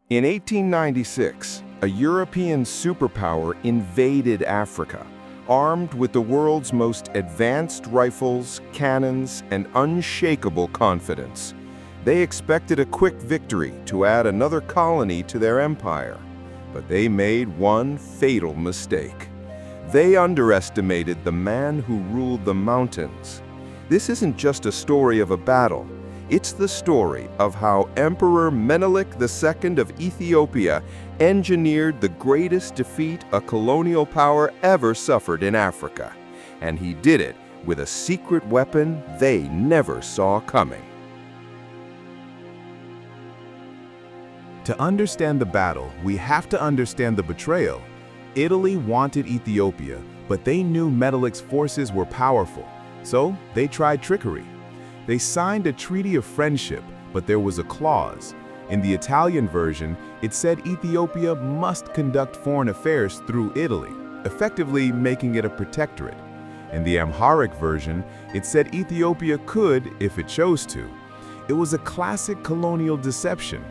In 1896, a European superpower invaded Africa, armed with the world's most advanced rifles, cannons, and unshakable confidence. They expected a quick victory to add another colony to their empire, but they made one fatal mistake. They underestimated the man who ruled the mountains. This isn't just a story of a battle. It's the story of how Emperor Menelik II of Ethiopia engineered the greatest defeat a colonial power ever suffered in Africa. And he did it with a secret weapon they never saw coming. To understand the battle, we have to understand the betrayal. Italy wanted Ethiopia, but they knew Menelik's forces were powerful, so they tried trickery. They signed a treaty of friendship, but there was a clause. In the Italian version, it said Ethiopia must conduct foreign affairs through Italy, effectively making it a protectorate. In the Amharic version, it said Ethiopia could, if it chose to. It was a classic colonial deception.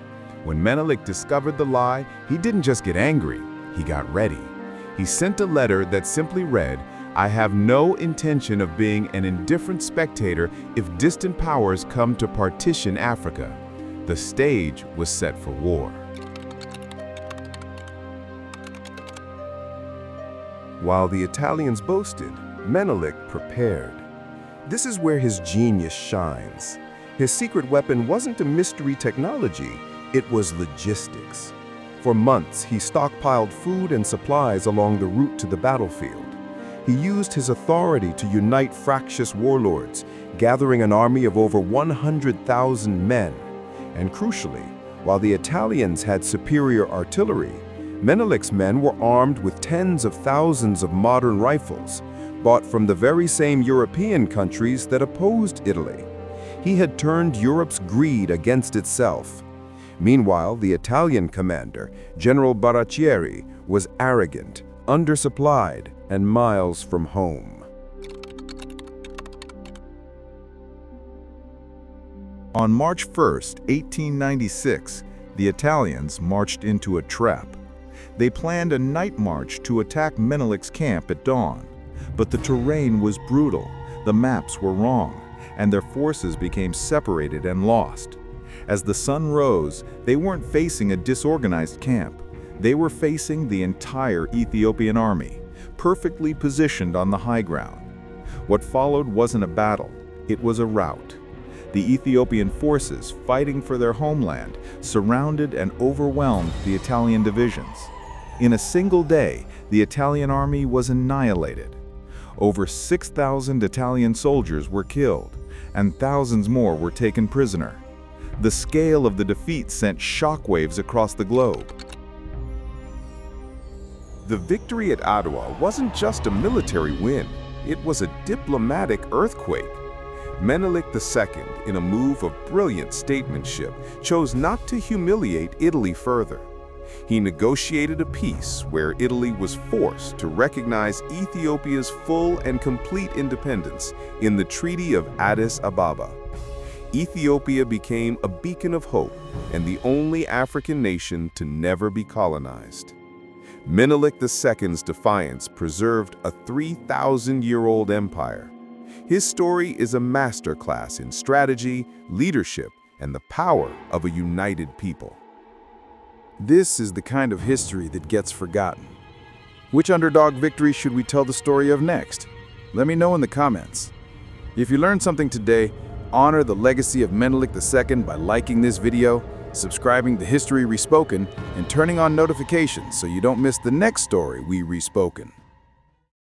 When Menelik discovered the lie, he didn't just get angry, he got ready. He sent a letter that simply read, "I have no intention of being an indifferent spectator if distant powers come to partition Africa." The stage was set for war. While the Italians boasted, Menelik prepared. This is where his genius shines. His secret weapon wasn't a mystery technology, it was logistics. For months, he stockpiled food and supplies along the route to the battlefield. He used his authority to unite fractious warlords, gathering an army of over 100,000 men. And crucially, while the Italians had superior artillery, Menelik's men were armed with tens of thousands of modern rifles, bought from the very same European countries that opposed Italy. He had turned Europe's greed against itself. Meanwhile, the Italian commander, General Baracchieri, was arrogant, undersupplied, and miles from home. On March 1, 1896, the Italians marched into a trap. They planned a night march to attack Menelik's camp at dawn. But the terrain was brutal, the maps were wrong, and their forces became separated and lost. As the sun rose, they weren't facing a disorganized camp. They were facing the entire Ethiopian army, perfectly positioned on the high ground. What followed wasn't a battle, it was a rout. The Ethiopian forces, fighting for their homeland, surrounded and overwhelmed the Italian divisions. In a single day, the Italian army was annihilated. Over 6,000 Italian soldiers were killed, and thousands more were taken prisoner. The scale of the defeat sent shockwaves across the globe. The victory at Adwa wasn't just a military win, it was a diplomatic earthquake. Menelik II, in a move of brilliant statesmanship, chose not to humiliate Italy further. He negotiated a peace where Italy was forced to recognize Ethiopia's full and complete independence in the Treaty of Addis Ababa. Ethiopia became a beacon of hope and the only African nation to never be colonized. Menelik II's defiance preserved a 3,000-year-old empire. His story is a masterclass in strategy, leadership, and the power of a united people. This is the kind of history that gets forgotten. Which underdog victory should we tell the story of next? Let me know in the comments. If you learned something today, honor the legacy of Menelik II by liking this video, subscribing to History Respoken, and turning on notifications so you don't miss the next story we respoken.